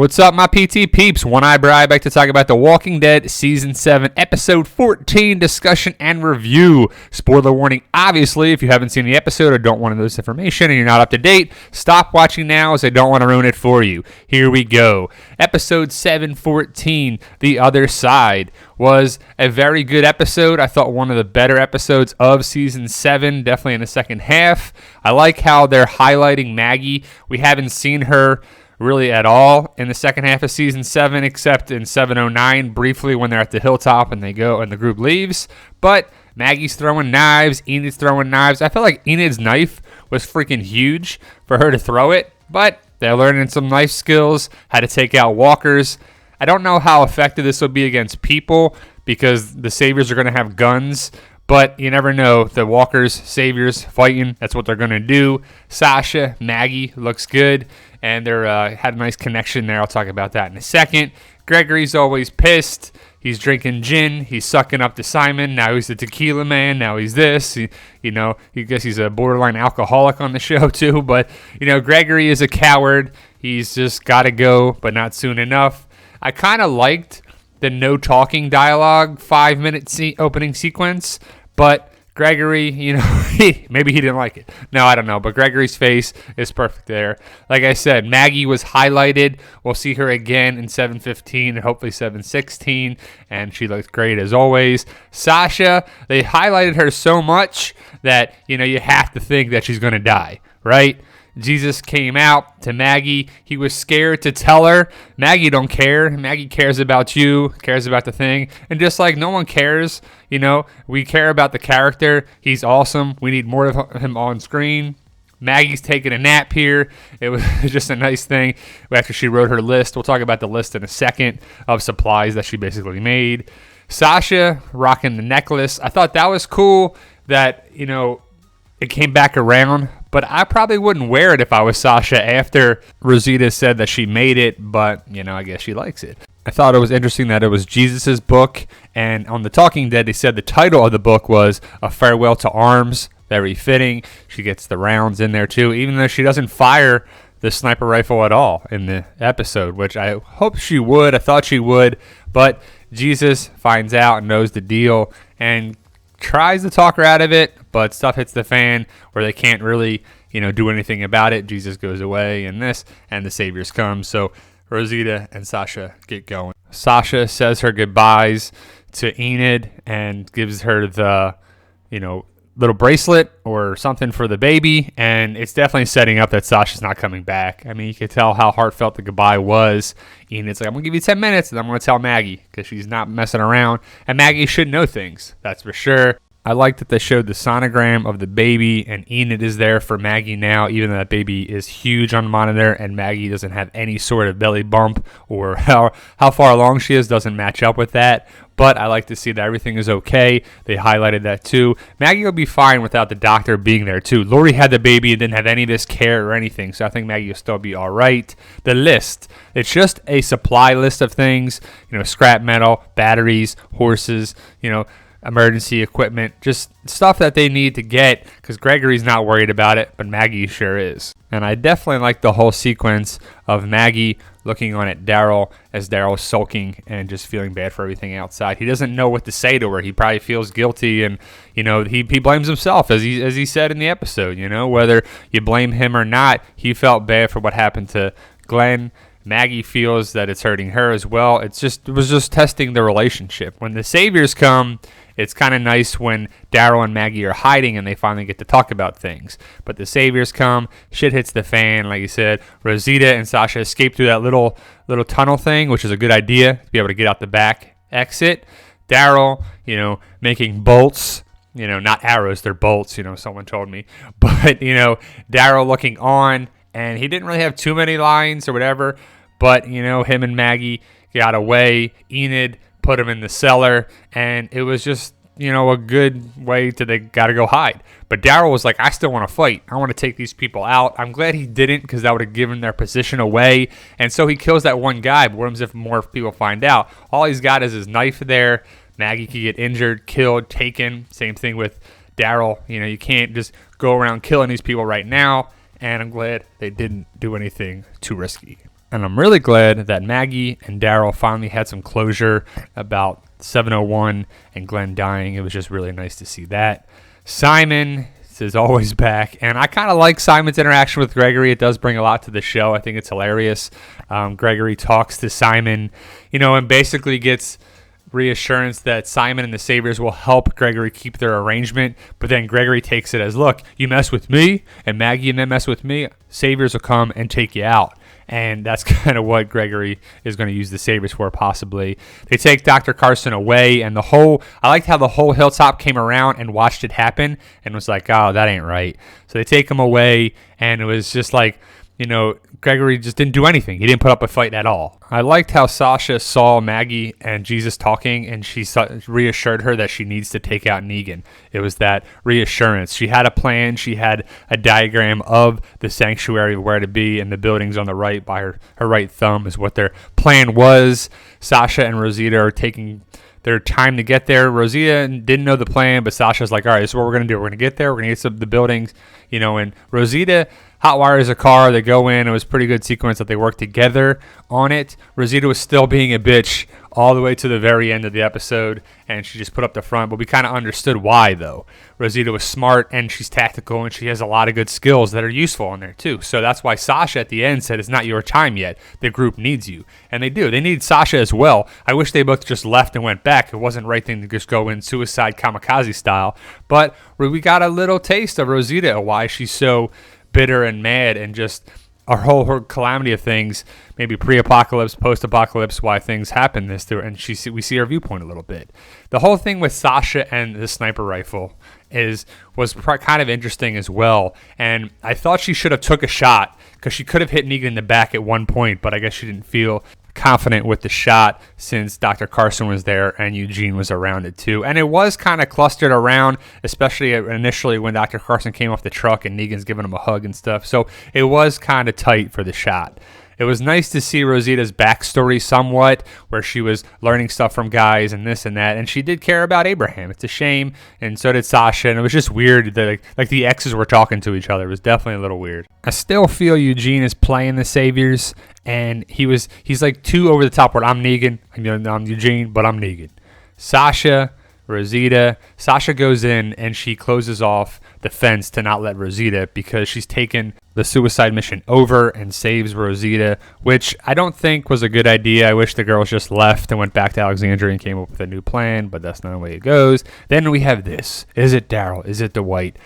What's up, my PT peeps? One Eyebrow back to talk about The Walking Dead Season 7, Episode 14, discussion and review. Spoiler warning, obviously, if you haven't seen the episode or don't want to know this information and you're not up to date, stop watching now as I don't want to ruin it for you. Here we go. Episode 714, The Other Side, was a very good episode. I thought one of the better episodes of Season 7, definitely in the second half. I like how they're highlighting Maggie. We haven't seen her really at all in the second half of Season 7, except in 709 briefly when they're at the hilltop and they go and the group leaves. But Maggie's throwing knives, Enid's throwing knives. I felt like Enid's knife was freaking huge for her to throw it, but they're learning some knife skills, how to take out walkers. I don't know how effective this will be against people because the saviors are going to have guns, but you never know. The walkers, saviors, fighting, that's what they're going to do. Sasha, Maggie looks good, and they're had a nice connection there. I'll talk about that in a second. Gregory's always pissed. He's drinking gin. He's sucking up to Simon. Now he's the tequila man. Now he's this. He guess he's a borderline alcoholic on the show too. But, Gregory is a coward. He's just got to go, but not soon enough. I kind of liked the no talking dialogue 5-minute opening sequence, but Gregory, maybe he didn't like it. No, I don't know. But Gregory's face is perfect there. Like I said, Maggie was highlighted. We'll see her again in 7:15 and hopefully 7:16. And she looks great as always. Sasha, they highlighted her so much that, you have to think that she's going to die, right? Jesus came out to Maggie. He was scared to tell her. Maggie don't care. Maggie cares about you, cares about the thing. And just like no one cares, we care about the character. He's awesome. We need more of him on screen. Maggie's taking a nap here. It was just a nice thing after she wrote her list. We'll talk about the list in a second of supplies that she basically made. Sasha rocking the necklace. I thought that was cool that, it came back around, but I probably wouldn't wear it if I was Sasha after Rosita said that she made it, but, I guess she likes it. I thought it was interesting that it was Jesus' book, and on The Talking Dead, they said the title of the book was A Farewell to Arms. Very fitting. She gets the rounds in there, too, even though she doesn't fire the sniper rifle at all in the episode, which I hope she would. I thought she would, but Jesus finds out and knows the deal and tries to talk her out of it, but stuff hits the fan where they can't really, do anything about it. Jesus goes away and the saviors come. So Rosita and Sasha get going. Sasha says her goodbyes to Enid and gives her the, little bracelet or something for the baby, and it's definitely setting up that Sasha's not coming back. I mean, you could tell how heartfelt the goodbye was. Enid's like, I'm going to give you 10 minutes, and I'm going to tell Maggie, because she's not messing around, and Maggie should know things, that's for sure. I like that they showed the sonogram of the baby, and Enid is there for Maggie now, even though that baby is huge on the monitor, and Maggie doesn't have any sort of belly bump, or how far along she is doesn't match up with that. But I like to see that everything is okay. They highlighted that too. Maggie will be fine without the doctor being there too. Lori had the baby and didn't have any of this care or anything, so I think Maggie will still be all right. The list, it's just a supply list of things, scrap metal, batteries, horses, emergency equipment, just stuff that they need to get, because Gregory's not worried about it, but Maggie sure is. And I definitely like the whole sequence of Maggie looking on at Daryl as Daryl's sulking and just feeling bad for everything outside. He doesn't know what to say to her. He probably feels guilty, and he blames himself, as he said in the episode. Whether you blame him or not, he felt bad for what happened to Glenn. Maggie feels that it's hurting her as well. It was just testing the relationship. When the saviors come, it's kind of nice when Daryl and Maggie are hiding and they finally get to talk about things. But the saviors come, shit hits the fan, like you said. Rosita and Sasha escape through that little tunnel thing, which is a good idea to be able to get out the back exit. Daryl, making bolts. Not arrows, they're bolts, someone told me. But, Daryl looking on, and he didn't really have too many lines or whatever. But, him and Maggie got away. Enid put him in the cellar, and it was just, a good way they got to go hide. But Daryl was like, I still want to fight. I want to take these people out. I'm glad he didn't, because that would have given their position away. And so he kills that one guy, but what happens if more people find out? All he's got is his knife there. Maggie could get injured, killed, taken. Same thing with Daryl. You can't just go around killing these people right now. And I'm glad they didn't do anything too risky. And I'm really glad that Maggie and Daryl finally had some closure about 701 and Glenn dying. It was just really nice to see that. Simon is always back, and I kind of like Simon's interaction with Gregory. It does bring a lot to the show. I think it's hilarious. Gregory talks to Simon, and basically gets reassurance that Simon and the Saviors will help Gregory keep their arrangement, but then Gregory takes it as, look, you mess with me, and Maggie and them mess with me, Saviors will come and take you out. And that's kind of what Gregory is going to use the Saviors for, possibly. They take Dr. Carson away, and I liked how the whole Hilltop came around and watched it happen and was like, oh, that ain't right. So they take him away, and it was just like, Gregory just didn't do anything. He didn't put up a fight at all. I liked how Sasha saw Maggie and Jesus talking, and she reassured her that she needs to take out Negan. It was that reassurance. She had a plan. She had a diagram of the sanctuary, where to be, and the buildings on the right by her right thumb is what their plan was. Sasha and Rosita are taking their time to get there. Rosita didn't know the plan, but Sasha's like, all right, this is what we're going to do. We're going to get there. We're going to get the buildings, and Rosita hotwires a car. They go in. It was a pretty good sequence that they worked together on it. Rosita was still being a bitch all the way to the very end of the episode, and she just put up the front, but we kind of understood why, though. Rosita was smart, and she's tactical, and she has a lot of good skills that are useful in there, too. So that's why Sasha at the end said, it's not your time yet. The group needs you. And they do. They need Sasha as well. I wish they both just left and went back. It wasn't the right thing to just go in suicide kamikaze style. But we got a little taste of Rosita, why she's so bitter and mad, and just her whole calamity of things, maybe pre-apocalypse, post-apocalypse, why things happen this through, and we see her viewpoint a little bit. The whole thing with Sasha and the sniper rifle was kind of interesting as well, and I thought she should have took a shot, because she could have hit Negan in the back at one point, but I guess she didn't feel confident with the shot since Dr. Carson was there and Eugene was around it too. And it was kind of clustered around, especially initially when Dr. Carson came off the truck and Negan's giving him a hug and stuff. So it was kind of tight for the shot. It was nice to see Rosita's backstory somewhat, where she was learning stuff from guys and this and that, and she did care about Abraham. It's a shame, and so did Sasha, and it was just weird that like the exes were talking to each other. It was definitely a little weird. I still feel Eugene is playing the Saviors, and he's like too over the top where I'm Negan, I'm Eugene, but I'm Negan. Rosita. Sasha goes in and she closes off the fence to not let Rosita, because she's taken the suicide mission over and saves Rosita, which I don't think was a good idea. I wish the girls just left and went back to Alexandria and came up with a new plan, but that's not the way it goes. Then we have this. Is it Daryl? Is it Dwight?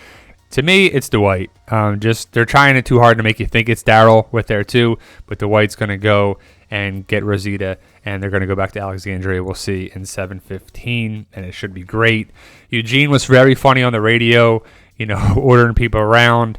To me, it's Dwight. They're trying it too hard to make you think it's Daryl with there too, but Dwight's going to go and get Rosita, and they're going to go back to Alexandria. We'll see in 7:15, and it should be great. Eugene was very funny on the radio, ordering people around.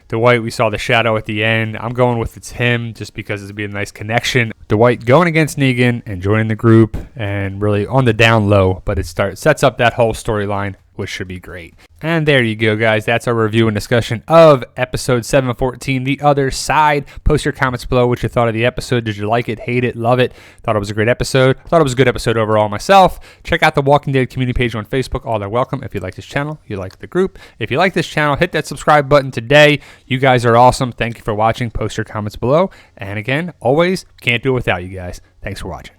Dwight, we saw the shadow at the end. I'm going with it's him just because it'd be a nice connection. Dwight going against Negan and joining the group, and really on the down low, but it sets up that whole storyline, which should be great. And there you go, guys. That's our review and discussion of episode 714, The Other Side. Post your comments below what you thought of the episode. Did you like it, hate it, love it? Thought it was a great episode. Thought it was a good episode overall myself. Check out the Walking Dead community page on Facebook. All are welcome. If you like this channel, you like the group. If you like this channel, hit that subscribe button today. You guys are awesome. Thank you for watching. Post your comments below. And again, always can't do it without you guys. Thanks for watching.